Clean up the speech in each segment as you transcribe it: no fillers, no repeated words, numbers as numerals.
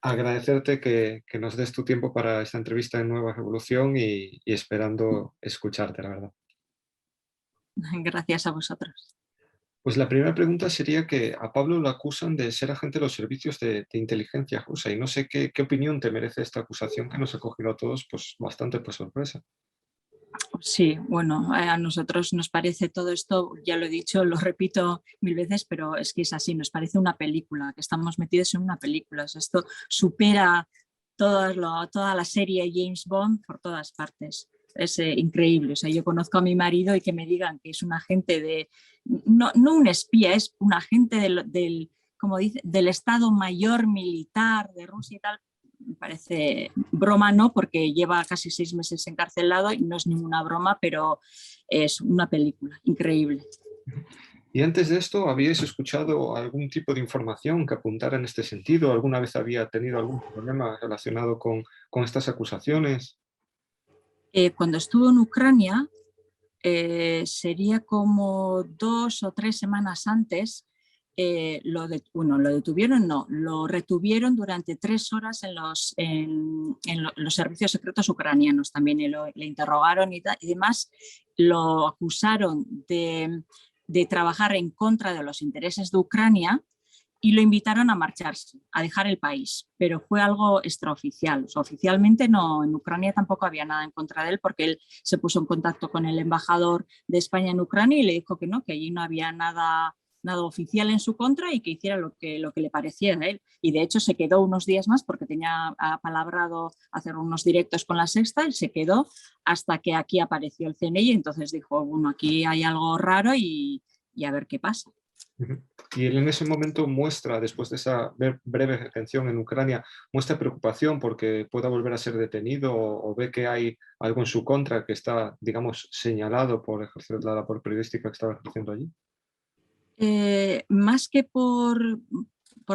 agradecerte que nos des tu tiempo para esta entrevista en Nueva Revolución y esperando escucharte, la verdad. Gracias a vosotros. Pues la primera pregunta sería que a Pablo lo acusan de ser agente de los servicios de inteligencia rusa y no sé qué opinión te merece esta acusación que nos ha cogido a todos pues bastante por sorpresa. Sí, bueno, a nosotros nos parece todo esto, ya lo he dicho, lo repito mil veces, pero es que es así, nos parece una película, que estamos metidos en una película. O sea, esto supera toda la serie James Bond por todas partes. Es increíble. O sea, yo conozco a mi marido y que me digan que es un agente no un espía, es un agente como dice, del Estado Mayor Militar de Rusia y tal. Me parece broma, no, porque lleva casi 6 meses encarcelado y no es ninguna broma, pero es una película increíble. Y antes de esto, ¿habíais escuchado algún tipo de información que apuntara en este sentido? ¿Alguna vez había tenido algún problema relacionado con estas acusaciones? Cuando estuvo en Ucrania, sería como 2 o 3 semanas antes, lo detuvieron, no, lo retuvieron durante 3 horas en los servicios secretos ucranianos también, y le interrogaron y demás, lo acusaron de trabajar en contra de los intereses de Ucrania y lo invitaron a marcharse, a dejar el país, pero fue algo extraoficial. O sea, oficialmente no, en Ucrania tampoco había nada en contra de él, porque él se puso en contacto con el embajador de España en Ucrania y le dijo que no, que allí no había nada oficial en su contra y que hiciera lo que le pareciera a él. Y de hecho se quedó unos días más porque tenía apalabrado hacer unos directos con La Sexta y se quedó hasta que aquí apareció el CNI y entonces dijo, bueno, aquí hay algo raro y a ver qué pasa. Ujú. Y él en ese momento muestra, después de esa breve detención en Ucrania, muestra preocupación porque pueda volver a ser detenido o ve que hay algo en su contra que está, digamos, señalado por ejercer la labor periodística que estaba ejerciendo allí. Más que por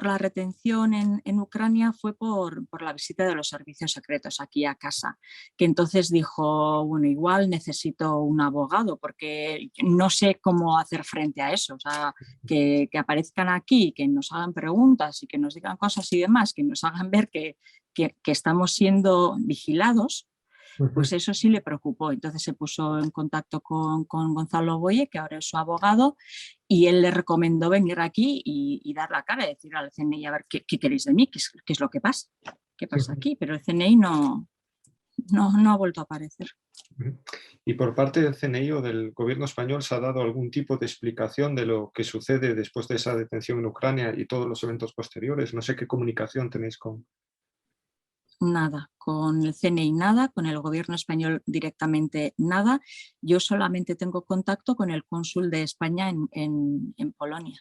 la retención en Ucrania fue por la visita de los servicios secretos aquí a casa, que entonces dijo, bueno, igual necesito un abogado porque no sé cómo hacer frente a eso. O sea, que aparezcan aquí, que nos hagan preguntas y que nos digan cosas y demás, que nos hagan ver que estamos siendo vigilados. Pues Ujú. eso sí le preocupó. Entonces se puso en contacto con Gonzalo Boye, que ahora es su abogado, y él le recomendó venir aquí y dar la cara y decir al CNI, a ver, ¿qué queréis de mí? ¿Qué es lo que pasa? ¿Qué pasa Ujú. aquí? Pero el CNI no ha vuelto a aparecer. Ujú. Y por parte del CNI o del gobierno español se ha dado algún tipo de explicación de lo que sucede después de esa detención en Ucrania y todos los eventos posteriores. No sé qué comunicación tenéis con... Nada, con el CNI nada, con el gobierno español directamente nada. Yo solamente tengo contacto con el cónsul de España en Polonia.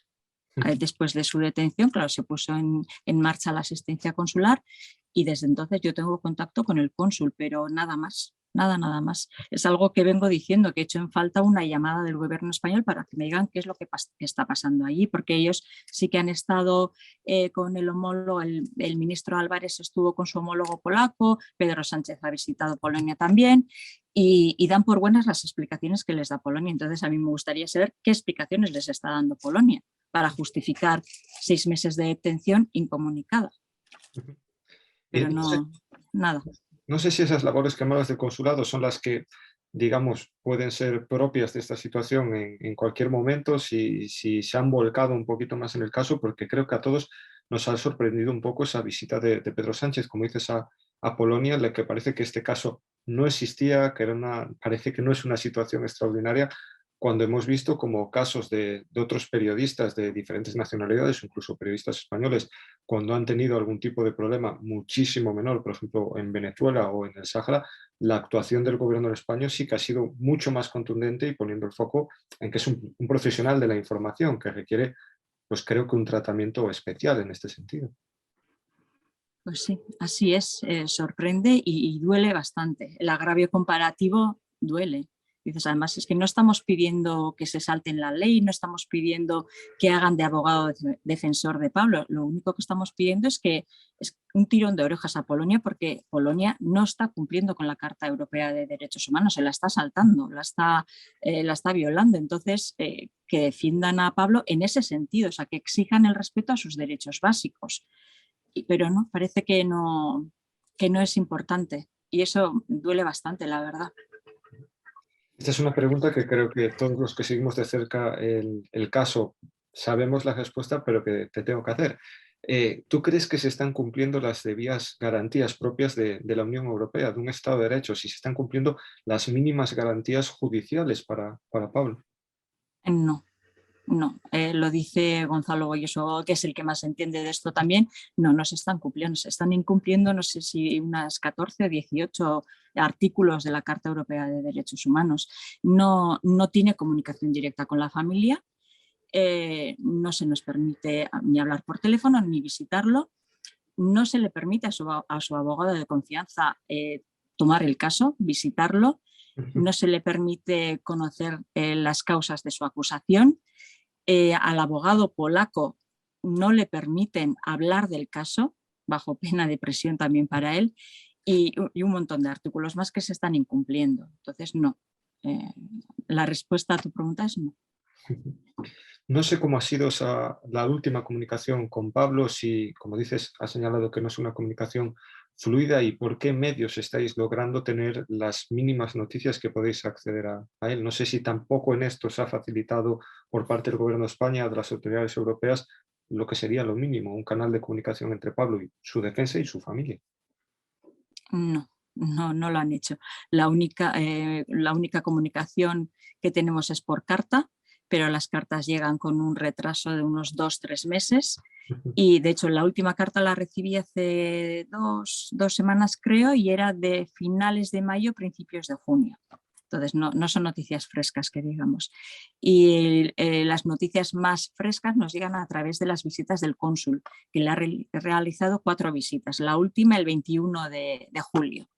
Después de su detención, claro, se puso en marcha la asistencia consular y desde entonces yo tengo contacto con el cónsul, pero nada más, nada más. Es algo que vengo diciendo, que he hecho en falta una llamada del gobierno español para que me digan qué es lo que está pasando allí, porque ellos sí que han estado con el homólogo, el ministro Álvarez estuvo con su homólogo polaco, Pedro Sánchez ha visitado Polonia también, y dan por buenas las explicaciones que les da Polonia. Entonces a mí me gustaría saber qué explicaciones les está dando Polonia para justificar 6 meses de detención incomunicada, Ujú. Y pero no, nada. no sé si esas labores que hablas del consulado son las que, digamos, pueden ser propias de esta situación en cualquier momento, si se han volcado un poquito más en el caso, porque creo que a todos nos ha sorprendido un poco esa visita de Pedro Sánchez, como dices, a Polonia, en la que parece que este caso no existía, que era parece que no es una situación extraordinaria, cuando hemos visto como casos de otros periodistas de diferentes nacionalidades, incluso periodistas españoles, cuando han tenido algún tipo de problema muchísimo menor, por ejemplo, en Venezuela o en el Sáhara, la actuación del gobierno de España sí que ha sido mucho más contundente y poniendo el foco en que es un profesional de la información que requiere, pues creo que un tratamiento especial en este sentido. Pues sí, así es, sorprende y duele bastante. El agravio comparativo duele. Dices, además, es que no estamos pidiendo que se salten la ley, no estamos pidiendo que hagan de abogado defensor de Pablo. Lo único que estamos pidiendo es un tirón de orejas a Polonia, porque Polonia no está cumpliendo con la Carta Europea de Derechos Humanos, se la está saltando, la está violando. Entonces, que defiendan a Pablo en ese sentido, o sea, que exijan el respeto a sus derechos básicos. pero no, parece que no es importante y eso duele bastante, la verdad. Esta es una pregunta que creo que todos los que seguimos de cerca el caso sabemos la respuesta, pero que te tengo que hacer. ¿Tú crees que se están cumpliendo las debidas garantías propias de la Unión Europea, de un Estado de Derecho, si se están cumpliendo las mínimas garantías judiciales para Pablo? No. No, lo dice Gonzalo Boyoso, que es el que más entiende de esto también. No, no se están cumpliendo, se están incumpliendo, no sé si unas 14 o 18 artículos de la Carta Europea de Derechos Humanos. No, no tiene comunicación directa con la familia, no se nos permite ni hablar por teléfono ni visitarlo, no se le permite a su abogado de confianza tomar el caso, visitarlo, no se le permite conocer las causas de su acusación. Al abogado polaco no le permiten hablar del caso, bajo pena de prisión también para él, y un montón de artículos más que se están incumpliendo. Entonces, no. La respuesta a tu pregunta es no. No sé cómo ha sido la última comunicación con Pablo, si, como dices, has señalado que no es una comunicación fluida y por qué medios estáis logrando tener las mínimas noticias que podéis acceder a él. No sé si tampoco en esto se ha facilitado por parte del Gobierno de España, de las autoridades europeas, lo que sería lo mínimo, un canal de comunicación entre Pablo y su defensa y su familia. No, no lo han hecho. La única comunicación que tenemos es por carta, pero las cartas llegan con un retraso de unos 2-3 meses. Y de hecho la última carta la recibí hace dos semanas creo y era de finales de mayo, principios de junio. Entonces no son noticias frescas que digamos. Y las noticias más frescas nos llegan a través de las visitas del cónsul, que le ha realizado 4 visitas, la última el 21 de julio.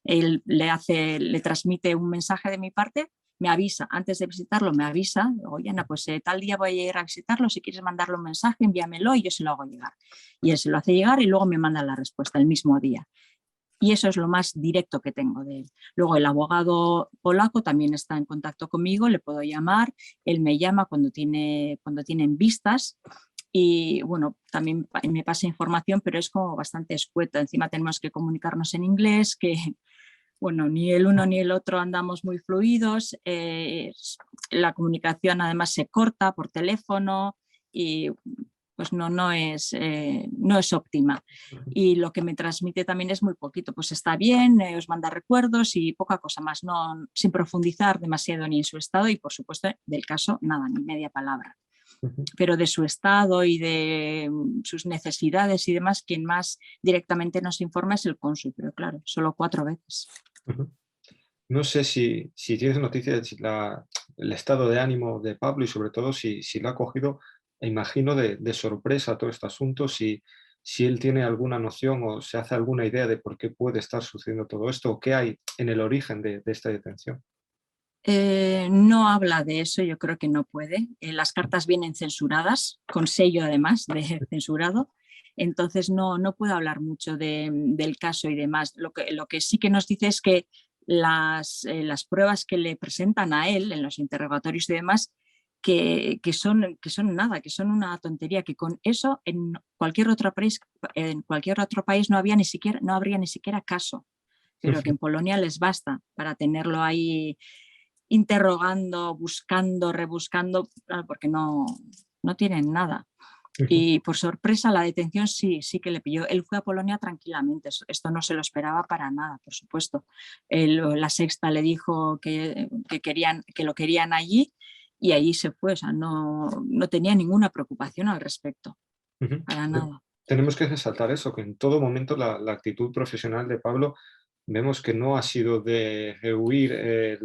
Él le transmite un mensaje de mi parte, me avisa, antes de visitarlo me avisa, oye Ana, pues tal día voy a ir a visitarlo, si quieres mandarle un mensaje envíamelo y yo se lo hago llegar. Y él se lo hace llegar y luego me manda la respuesta el mismo día. Y eso es lo más directo que tengo de él. Luego el abogado polaco también está en contacto conmigo, le puedo llamar, él me llama cuando tienen vistas y bueno, también me pasa información, pero es como bastante escueta. Encima tenemos que comunicarnos en inglés, que bueno, ni el uno ni el otro andamos muy fluidos, la comunicación además se corta por teléfono y pues no es óptima. Y lo que me transmite también es muy poquito, pues está bien, os manda recuerdos y poca cosa más, no, sin profundizar demasiado ni en su estado y por supuesto del caso nada, ni media palabra. Pero de su estado y de sus necesidades y demás, quien más directamente nos informa es el cónsul, pero claro, solo 4 veces. No sé si tienes noticias el estado de ánimo de Pablo y sobre todo si lo ha cogido, imagino, de sorpresa todo este asunto, si él tiene alguna noción o se hace alguna idea de por qué puede estar sucediendo todo esto o qué hay en el origen de esta detención. No habla de eso, yo creo que no puede. Las cartas vienen censuradas, con sello además de censurado, entonces no puedo hablar mucho del caso y demás. Lo que sí que nos dice es que las pruebas que le presentan a él en los interrogatorios y demás, que son nada, que son una tontería, que con eso en cualquier otro país no habría ni siquiera caso, pero que en Polonia les basta para tenerlo ahí interrogando, buscando, rebuscando, porque no tienen nada. Y por sorpresa la detención sí que le pilló. Él fue a Polonia tranquilamente, esto no se lo esperaba para nada, por supuesto. La Sexta le dijo que lo querían allí y allí se fue, o sea, no tenía ninguna preocupación al respecto, para nada. Tenemos que resaltar eso, que en todo momento la actitud profesional de Pablo vemos que no ha sido de huir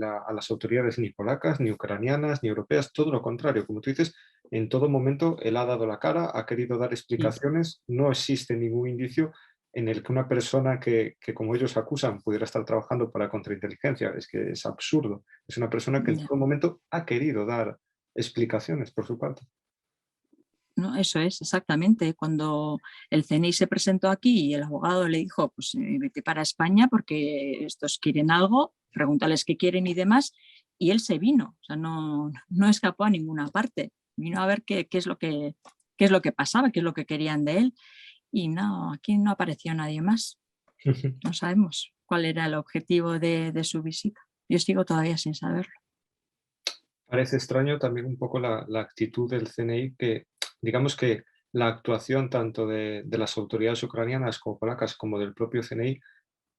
a las autoridades ni polacas, ni ucranianas, ni europeas, todo lo contrario. Como tú dices, en todo momento él ha dado la cara, ha querido dar explicaciones, no existe ningún indicio en el que una persona que como ellos acusan pudiera estar trabajando para contrainteligencia. Es que es absurdo. Es una persona que en todo momento ha querido dar explicaciones por su parte. No, eso es, exactamente. Cuando el CNI se presentó aquí y el abogado le dijo, pues vete para España porque estos quieren algo, pregúntales qué quieren y demás, y él se vino, o sea, no escapó a ninguna parte, vino a ver qué es lo que pasaba, qué es lo que querían de él. y no, aquí no apareció nadie más. No sabemos cuál era el objetivo de su visita. Yo sigo todavía sin saberlo. Parece extraño también un poco la actitud del CNI, que digamos que la actuación tanto de las autoridades ucranianas como polacas como del propio CNI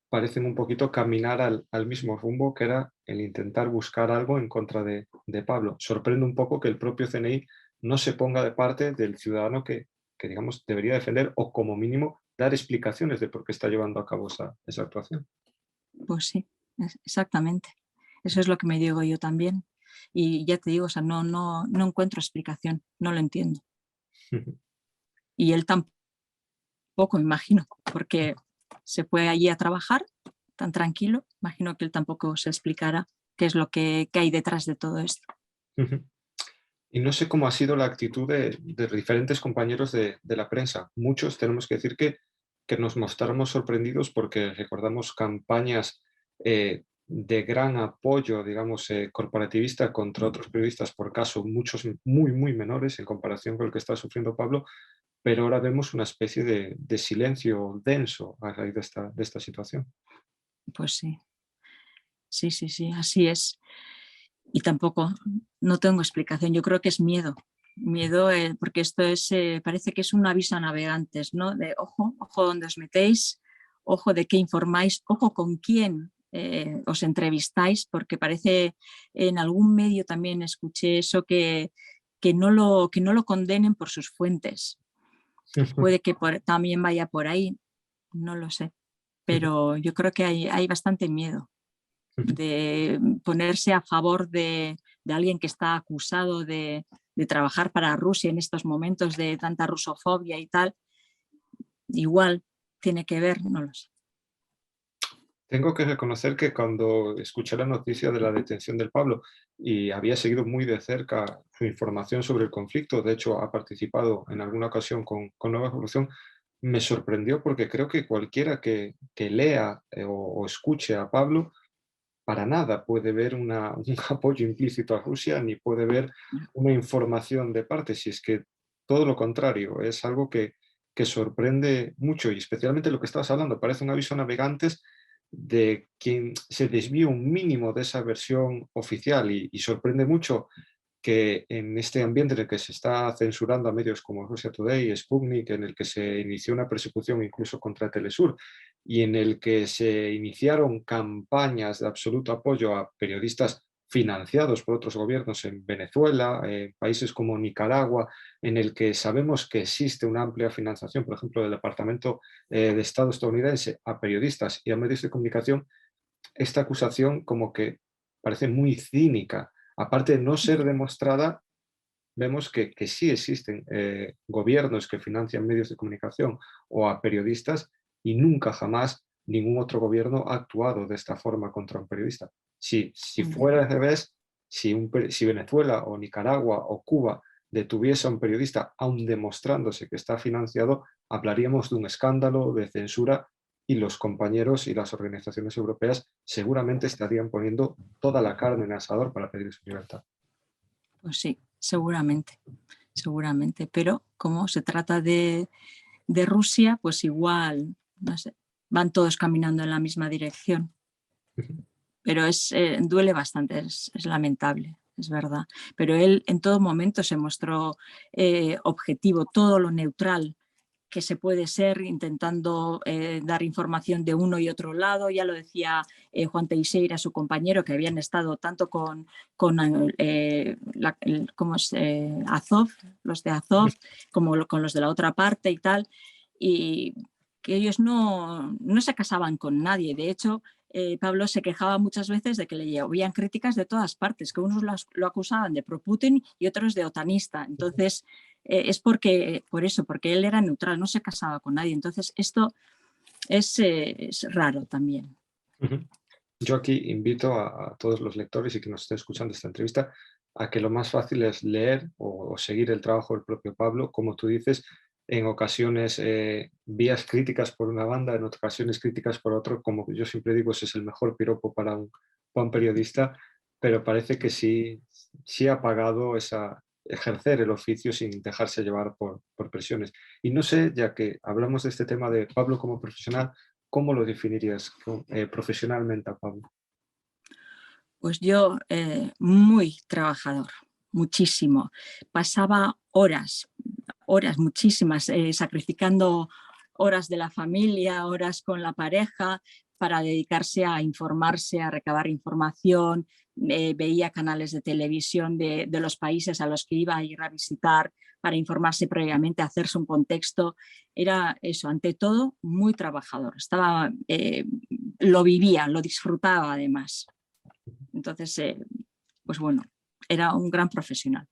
parecen un poquito caminar al mismo rumbo, que era el intentar buscar algo en contra de Pablo. Sorprende un poco que el propio CNI no se ponga de parte del ciudadano que digamos, debería defender o como mínimo dar explicaciones de por qué está llevando a cabo esa actuación. Pues sí, exactamente. Eso es lo que me digo yo también. Y ya te digo, o sea, no encuentro explicación, no lo entiendo. Y él tampoco, me imagino, porque se fue allí a trabajar tan tranquilo. Imagino que él tampoco se explicará qué es lo que hay detrás de todo esto. Y no sé cómo ha sido la actitud de diferentes compañeros de la prensa. Muchos tenemos que decir que nos mostramos sorprendidos porque recordamos campañas de gran apoyo, digamos, corporativista contra otros periodistas, por caso, muchos muy, muy menores en comparación con el que está sufriendo Pablo, pero ahora vemos una especie de silencio denso a raíz de esta situación. Pues sí, sí, así es. Y tampoco, no tengo explicación. Yo creo que es miedo. Miedo, porque esto es, parece que es un aviso a navegantes, ¿no? De ojo, ojo donde os metéis, ojo de qué informáis, ojo con quién os entrevistáis, porque parece en algún medio también escuché eso que no lo condenen por sus fuentes. Puede que también vaya por ahí, no lo sé, pero yo creo que hay bastante miedo de ponerse a favor de alguien que está acusado de trabajar para Rusia en estos momentos de tanta rusofobia y tal. Igual tiene que ver, no lo sé. Tengo que reconocer que cuando escuché la noticia de la detención del Pablo y había seguido muy de cerca su información sobre el conflicto, de hecho ha participado en alguna ocasión con Nueva Evolución, me sorprendió porque creo que cualquiera que lea o escuche a Pablo para nada puede ver un apoyo implícito a Rusia ni puede ver una información de parte, si es que todo lo contrario, es algo que sorprende mucho y especialmente lo que estabas hablando, parece un aviso a navegantes de quien se desvíe un mínimo de esa versión oficial y sorprende mucho que en este ambiente en el que se está censurando a medios como Russia Today, Sputnik, en el que se inició una persecución incluso contra Telesur y en el que se iniciaron campañas de absoluto apoyo a periodistas financiados por otros gobiernos en Venezuela, en países como Nicaragua, en el que sabemos que existe una amplia financiación, por ejemplo, del Departamento de Estado estadounidense a periodistas y a medios de comunicación, esta acusación como que parece muy cínica. Aparte de no ser demostrada, vemos que sí existen gobiernos que financian medios de comunicación o a periodistas y nunca jamás ningún otro gobierno ha actuado de esta forma contra un periodista. Si fuera al revés, si Venezuela o Nicaragua o Cuba detuviese a un periodista, aun demostrándose que está financiado, hablaríamos de un escándalo de censura y los compañeros y las organizaciones europeas seguramente estarían poniendo toda la carne en el asador para pedir su libertad. Pues sí, seguramente, pero como se trata de Rusia, pues igual, no sé, van todos caminando en la misma dirección. Pero duele bastante, es lamentable, es verdad. Pero él en todo momento se mostró objetivo, todo lo neutral que se puede ser, intentando dar información de uno y otro lado. Ya lo decía Juan Teixeira, su compañero, que habían estado tanto con Azov, los de Azov, como con los de la otra parte y tal, y que ellos no se casaban con nadie. De hecho, Pablo se quejaba muchas veces de que le llovían críticas de todas partes, que unos lo acusaban de pro-Putin y otros de otanista. Entonces, es porque él era neutral, no se casaba con nadie. Entonces, esto es raro también. Yo aquí invito a todos los lectores y que nos estén escuchando esta entrevista a que lo más fácil es leer o seguir el trabajo del propio Pablo, como tú dices, en ocasiones vías críticas por una banda, en ocasiones críticas por otro, como yo siempre digo, ese es el mejor piropo para un periodista, pero parece que sí ha pagado ejercer el oficio sin dejarse llevar por presiones. Y no sé, ya que hablamos de este tema de Pablo como profesional, ¿cómo lo definirías profesionalmente a Pablo? Pues yo, muy trabajador, muchísimo. Pasaba horas, horas muchísimas, sacrificando horas de la familia, horas con la pareja, para dedicarse a informarse, a recabar información. Veía canales de televisión de los países a los que iba a ir a visitar para informarse previamente, hacerse un contexto. Era eso, ante todo, muy trabajador. Lo vivía, lo disfrutaba además. Entonces, pues bueno, era un gran profesional.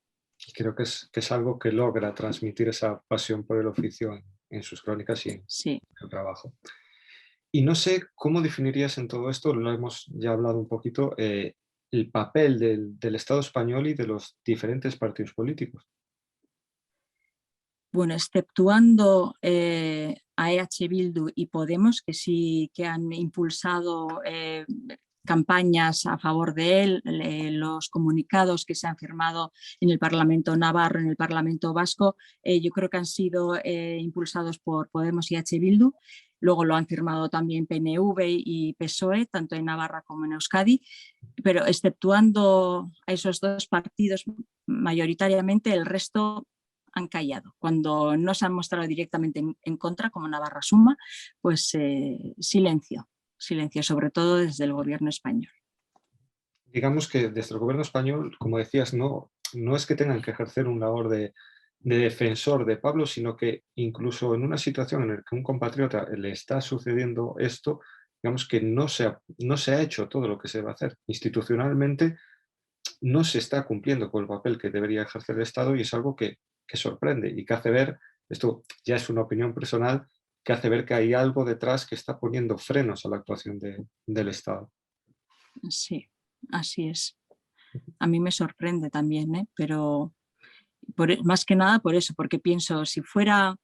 Y creo que es algo que logra transmitir esa pasión por el oficio en sus crónicas y en Sí. el trabajo. Y no sé cómo definirías en todo esto, lo hemos ya hablado un poquito, el papel del Estado español y de los diferentes partidos políticos. Bueno, exceptuando a EH Bildu y Podemos, que sí que han impulsado campañas a favor de él, los comunicados que se han firmado en el Parlamento navarro, en el Parlamento vasco, yo creo que han sido impulsados por Podemos y EH Bildu. Luego lo han firmado también PNV y PSOE, tanto en Navarra como en Euskadi, pero exceptuando a esos dos partidos, mayoritariamente el resto han callado. Cuando no se han mostrado directamente en contra, como Navarra Suma, pues silencio, sobre todo desde el gobierno español. Digamos que desde el gobierno español, como decías, no es que tengan que ejercer una labor de defensor de Pablo, sino que incluso en una situación en la que un compatriota le está sucediendo esto, digamos que no se ha hecho todo lo que se debe hacer. Institucionalmente no se está cumpliendo con el papel que debería ejercer el Estado y es algo que sorprende y que hace ver, esto ya es una opinión personal, que hace ver que hay algo detrás que está poniendo frenos a la actuación del Estado. Sí, así es. A mí me sorprende también, pero más que nada por eso, porque pienso, si fuera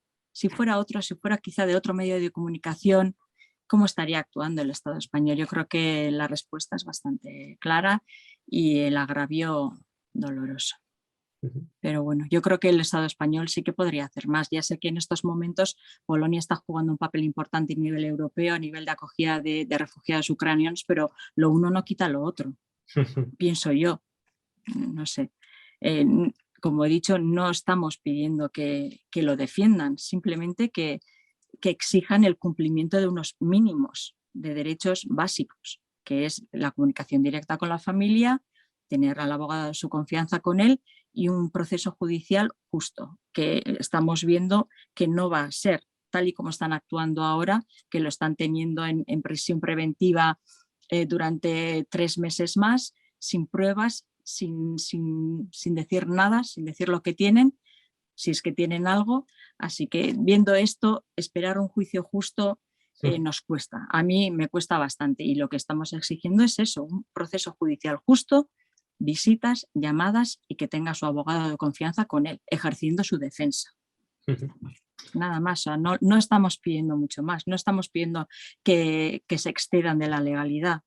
otro, si fuera quizá de otro medio de comunicación, ¿cómo estaría actuando el Estado español? Yo creo que la respuesta es bastante clara y el agravio doloroso. Pero bueno, yo creo que el Estado español sí que podría hacer más. Ya sé que en estos momentos Polonia está jugando un papel importante a nivel europeo, a nivel de acogida de refugiados ucranianos, pero lo uno no quita lo otro, pienso yo. No sé. Como he dicho, no estamos pidiendo que lo defiendan, simplemente que exijan el cumplimiento de unos mínimos de derechos básicos, que es la comunicación directa con la familia, tener al abogado de su confianza con él y un proceso judicial justo, que estamos viendo que no va a ser tal y como están actuando ahora, que lo están teniendo en prisión preventiva durante 3 meses más, sin pruebas, sin decir nada, sin decir lo que tienen, si es que tienen algo. Así que viendo esto, esperar un juicio justo nos cuesta. A mí me cuesta bastante y lo que estamos exigiendo es eso, un proceso judicial justo, visitas, llamadas y que tenga su abogado de confianza con él, ejerciendo su defensa. Nada más, o sea, no estamos pidiendo mucho más, no estamos pidiendo que se excedan de la legalidad,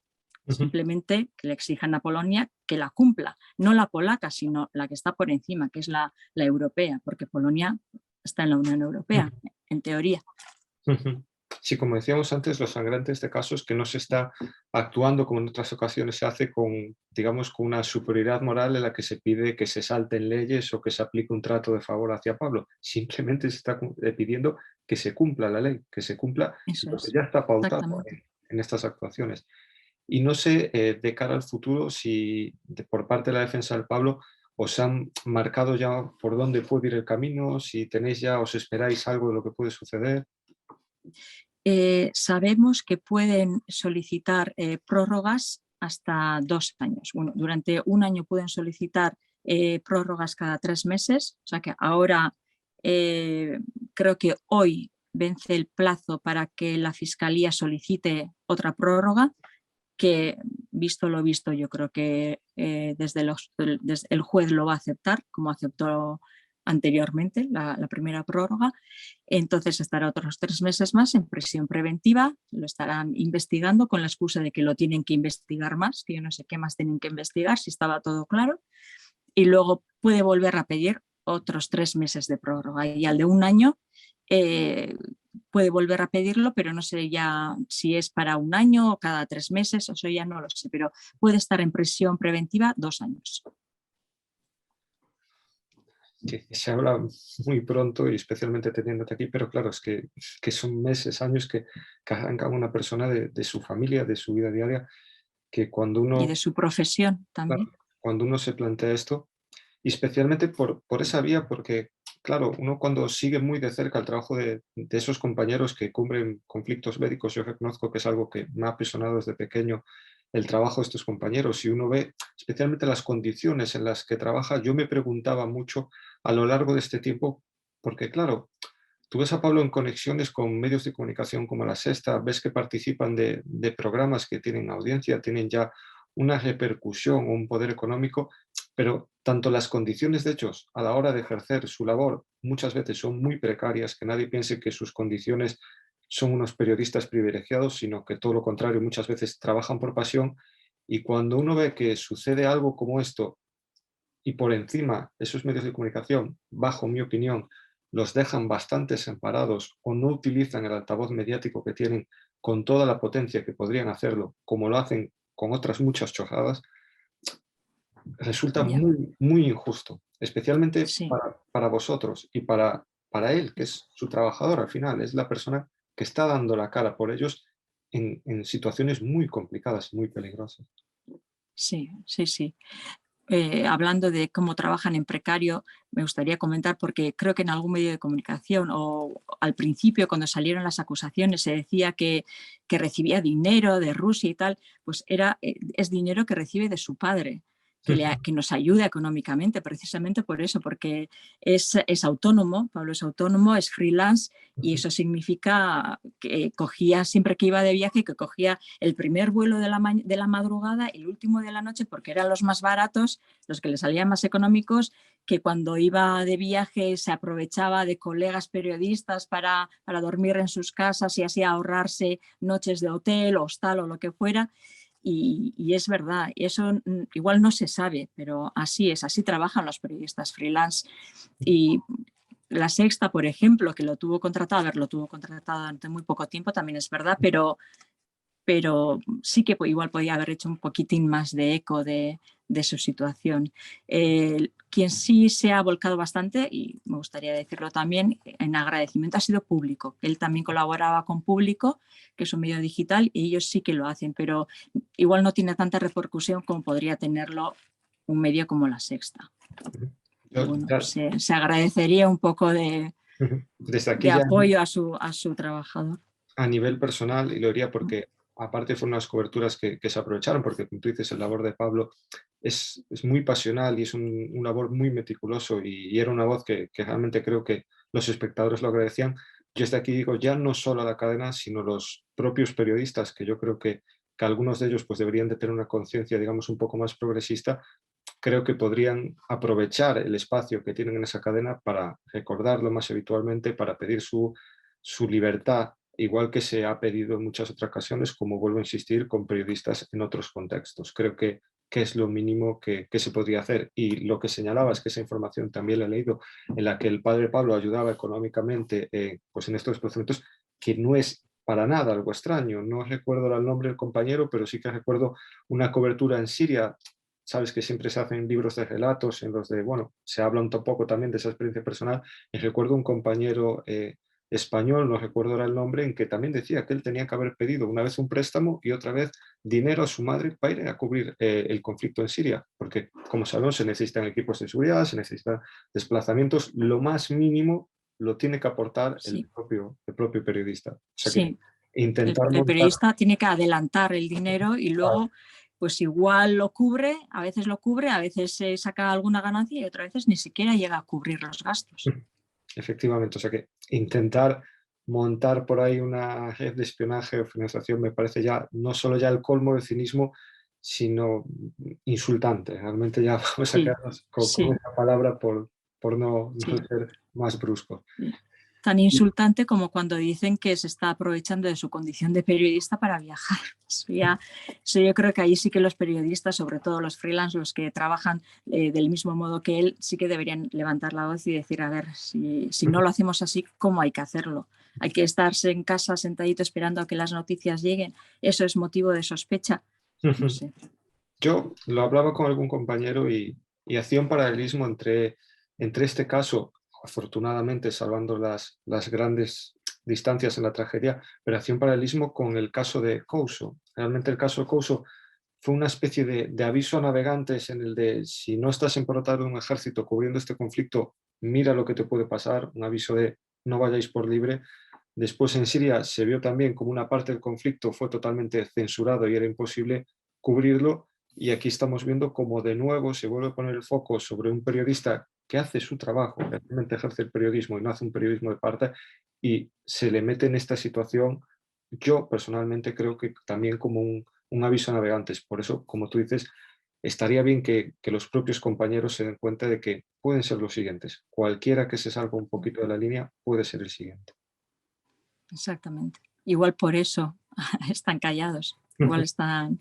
simplemente que le exijan a Polonia que la cumpla, no la polaca, sino la que está por encima, que es la europea, porque Polonia está en la Unión Europea, en teoría. Sí, como decíamos antes, lo sangrante de este caso es que no se está actuando como en otras ocasiones se hace con, digamos, con una superioridad moral en la que se pide que se salten leyes o que se aplique un trato de favor hacia Pablo. Simplemente se está pidiendo que se cumpla la ley, que se cumpla Eso lo que es, ya está pautado exactamente. en estas actuaciones. Y no sé, de cara al futuro, si por parte de la defensa del Pablo os han marcado ya por dónde puede ir el camino, si tenéis ya, os esperáis algo de lo que puede suceder. Sabemos que pueden solicitar prórrogas hasta 2 años. Bueno, durante 1 año pueden solicitar prórrogas cada 3 meses, o sea que ahora creo que hoy vence el plazo para que la Fiscalía solicite otra prórroga, que visto lo visto yo creo que desde el juez lo va a aceptar, como aceptó anteriormente la primera prórroga. Entonces estará otros 3 meses más en prisión preventiva, lo estarán investigando con la excusa de que lo tienen que investigar más, que yo no sé qué más tienen que investigar, si estaba todo claro. y luego puede volver a pedir otros 3 meses de prórroga, y al de 1 año puede volver a pedirlo, pero no sé ya si es para 1 año o cada 3 meses, eso ya no lo sé, pero puede estar en prisión preventiva 2 años. Que se habla muy pronto y especialmente teniéndote aquí, pero claro, es que son meses, años que arrancan a una persona de su familia, de su vida diaria, que Y de su profesión también. cuando uno se plantea esto, y especialmente por esa vía, porque, claro, uno cuando sigue muy de cerca el trabajo de esos compañeros que cubren conflictos médicos, yo reconozco que es algo que me ha apasionado desde pequeño, el trabajo de estos compañeros, y uno ve especialmente las condiciones en las que trabaja, yo me preguntaba mucho a lo largo de este tiempo, porque claro, tú ves a Pablo en conexiones con medios de comunicación como La Sexta, ves que participan de programas que tienen audiencia, tienen ya una repercusión, un poder económico, pero tanto las condiciones de ellos a la hora de ejercer su labor muchas veces son muy precarias, que nadie piense que sus condiciones son unos periodistas privilegiados, sino que todo lo contrario, muchas veces trabajan por pasión, y cuando uno ve que sucede algo como esto y por encima esos medios de comunicación, bajo mi opinión, los dejan bastante desamparados o no utilizan el altavoz mediático que tienen con toda la potencia que podrían hacerlo, como lo hacen con otras muchas chojadas, resulta Ya, muy, muy injusto, especialmente sí. para vosotros y para él, que es su trabajador al final, es la persona que está dando la cara por ellos en situaciones muy complicadas, muy peligrosas. Sí, sí, sí. Hablando de cómo trabajan en precario, me gustaría comentar, porque creo que en algún medio de comunicación o al principio, cuando salieron las acusaciones, se decía que recibía dinero de Rusia y tal, pues es dinero que recibe de su padre, que nos ayuda económicamente, precisamente por eso, porque es autónomo, Pablo es autónomo, es freelance, y eso significa que cogía, siempre que iba de viaje, que cogía el primer vuelo de la madrugada y el último de la noche, porque eran los más baratos, los que le salían más económicos, que cuando iba de viaje se aprovechaba de colegas periodistas para dormir en sus casas y así ahorrarse noches de hotel, hostal o lo que fuera. Y es verdad, y eso igual no se sabe, pero así es, así trabajan los periodistas freelance. Y La Sexta, por ejemplo, que lo tuvo contratado, a ver, lo tuvo contratado durante muy poco tiempo, también es verdad, pero sí que igual podía haber hecho un poquitín más de eco de su situación. Quien sí se ha volcado bastante, y me gustaría decirlo también, en agradecimiento ha sido Público. Él también colaboraba con Público, que es un medio digital, y ellos sí que lo hacen, pero igual no tiene tanta repercusión como podría tenerlo un medio como La Sexta. Pero Yo bueno, ya, se agradecería un poco desde de aquí ya apoyo a su trabajador. a nivel personal, y lo diría porque aparte fueron unas coberturas que se aprovecharon, porque como tú dices, el labor de Pablo es muy pasional y es un labor muy meticuloso, y era una voz que realmente creo que los espectadores lo agradecían. Yo desde aquí digo, ya no solo a la cadena, sino los propios periodistas, que yo creo que algunos de ellos pues deberían de tener una conciencia, digamos, un poco más progresista, creo que podrían aprovechar el espacio que tienen en esa cadena para recordarlo más habitualmente, para pedir su libertad, igual que se ha pedido en muchas otras ocasiones, como vuelvo a insistir, con periodistas en otros contextos. Creo que es lo mínimo que se podría hacer. Y lo que señalaba es que esa información también la he leído, en la que el padre Pablo ayudaba económicamente pues en estos procedimientos, que no es para nada algo extraño. No recuerdo el nombre del compañero, pero sí que recuerdo una cobertura en Siria. Sabes que siempre se hacen libros de relatos en los de, bueno, se habla un poco también de esa experiencia personal, y recuerdo un compañero español, no recuerdo ahora el nombre, en que también decía que él tenía que haber pedido una vez un préstamo y otra vez dinero a su madre para ir a cubrir el conflicto en Siria, porque como sabemos se necesitan equipos de seguridad, se necesitan desplazamientos, lo más mínimo lo tiene que aportar Sí, el propio periodista. O sea que sí. intentar El montar... periodista tiene que adelantar el dinero y luego, pues igual lo cubre, a veces se saca alguna ganancia y otras veces ni siquiera llega a cubrir los gastos. Efectivamente, o sea que intentar montar por ahí una red de espionaje o financiación me parece ya no solo ya el colmo del cinismo, sino insultante. Realmente ya vamos a Sí, quedarnos con sí, esa palabra por no sí, ser más bruscos. sí. Tan insultante como cuando dicen que se está aprovechando de su condición de periodista para viajar. Eso yo creo que ahí sí que los periodistas, sobre todo los freelance, los que trabajan del mismo modo que él, sí que deberían levantar la voz y decir, a ver, si no lo hacemos así, ¿cómo hay que hacerlo? Hay que estarse en casa sentadito esperando a que las noticias lleguen. ¿Eso es motivo de sospecha? No sé. Yo lo hablaba con algún compañero y hacía un paralelismo entre este caso, afortunadamente salvando las grandes distancias en la tragedia, pero hacía un paralelismo con el caso de Couso. Realmente el caso de Couso fue una especie de aviso a navegantes en el de si no estás emporotado en un ejército cubriendo este conflicto, mira lo que te puede pasar, un aviso de no vayáis por libre. Después en Siria se vio también como una parte del conflicto fue totalmente censurado y era imposible cubrirlo. Y aquí estamos viendo cómo de nuevo se vuelve a poner el foco sobre un periodista que hace su trabajo, que realmente ejerce el periodismo y no hace un periodismo de parte, y se le mete en esta situación. Yo personalmente creo que también como un aviso a navegantes. Por eso, como tú dices, estaría bien que los propios compañeros se den cuenta de que pueden ser los siguientes. Cualquiera que se salga un poquito de la línea puede ser el siguiente. Exactamente. Igual por eso están callados, igual están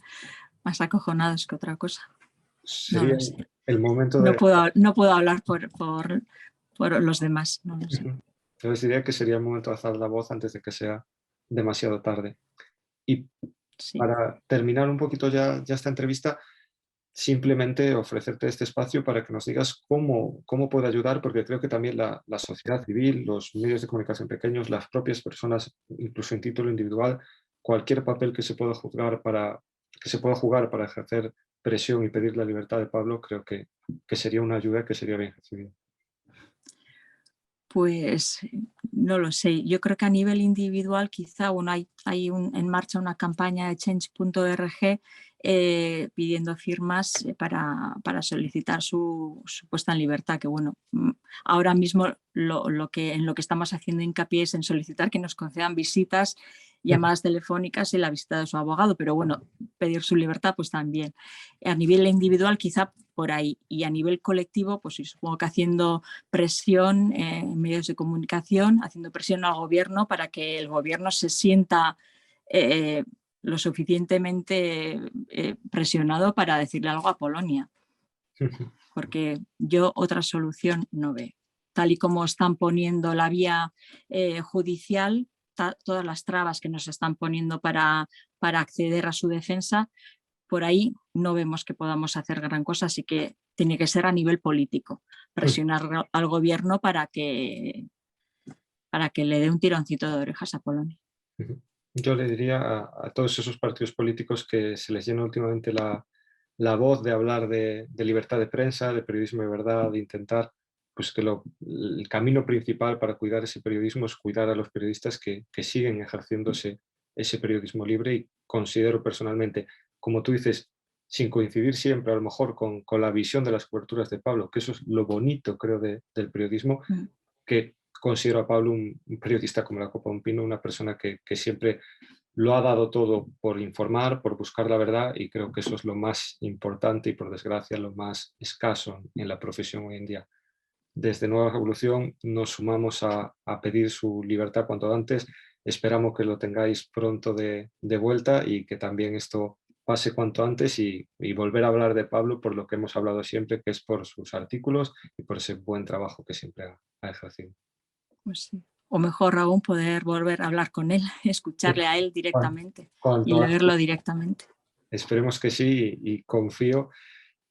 más acojonados que otra cosa. No Sería lo sé. el momento No de... puedo hablar por los demás, no lo sé. Entonces diría que sería el momento de alzar la voz antes de que sea demasiado tarde. Y Sí. para terminar un poquito ya esta entrevista, simplemente ofrecerte este espacio para que nos digas cómo puede ayudar, porque creo que también la sociedad civil, los medios de comunicación pequeños, las propias personas, incluso en título individual, cualquier papel que se pueda jugar para ejercer presión y pedir la libertad de Pablo, creo que sería una ayuda que sería bien recibida. Pues no lo sé. Yo creo que a nivel individual quizá hay en marcha una campaña de change.org pidiendo firmas para solicitar su puesta en libertad, que bueno, ahora mismo en lo que estamos haciendo hincapié es en solicitar que nos concedan visitas, llamadas telefónicas y la visita de su abogado, pero bueno, pedir su libertad pues también. A nivel individual quizá por ahí, y a nivel colectivo pues sí, supongo que haciendo presión en medios de comunicación, haciendo presión al gobierno para que el gobierno se sienta lo suficientemente presionado para decirle algo a Polonia, porque yo otra solución no veo. Tal y como están poniendo la vía judicial, todas las trabas que nos están poniendo para acceder a su defensa, por ahí no vemos que podamos hacer gran cosa, así que tiene que ser a nivel político, presionar al gobierno para que le dé un tironcito de orejas a Polonia. Yo le diría a todos esos partidos políticos que se les llena últimamente la voz de hablar de libertad de prensa, de periodismo de verdad, de intentar pues que el camino principal para cuidar ese periodismo es cuidar a los periodistas que siguen ejerciendo ese periodismo libre, y considero personalmente, como tú dices, sin coincidir siempre a lo mejor con la visión de las coberturas de Pablo, que eso es lo bonito creo del periodismo, que considero a Pablo un periodista como la copa de un pino, una persona que siempre lo ha dado todo por informar, por buscar la verdad, y creo que eso es lo más importante y por desgracia lo más escaso en la profesión hoy en día. Desde Nueva Revolución nos sumamos a pedir su libertad cuanto antes. Esperamos que lo tengáis pronto de vuelta y que también esto pase cuanto antes y volver a hablar de Pablo por lo que hemos hablado siempre, que es por sus artículos y por ese buen trabajo que siempre ha ejercido. Pues sí. O mejor aún poder volver a hablar con él, escucharle a él directamente y Cuanto leerlo antes. directamente. Esperemos que sí, y confío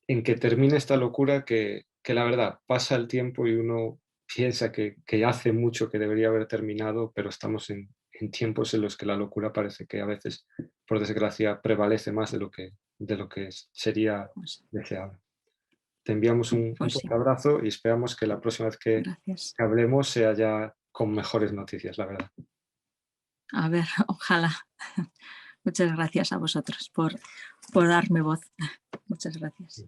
en que termine esta locura que la verdad pasa el tiempo y uno piensa que hace mucho que debería haber terminado, pero estamos en tiempos en los que la locura parece que a veces, por desgracia, prevalece más de lo que sería Pues, deseable. Te enviamos un pues sí, fuerte abrazo y esperamos que la próxima vez que gracias. hablemos sea ya con mejores noticias, la verdad. A ver, ojalá. Muchas gracias a vosotros por darme voz. Muchas gracias.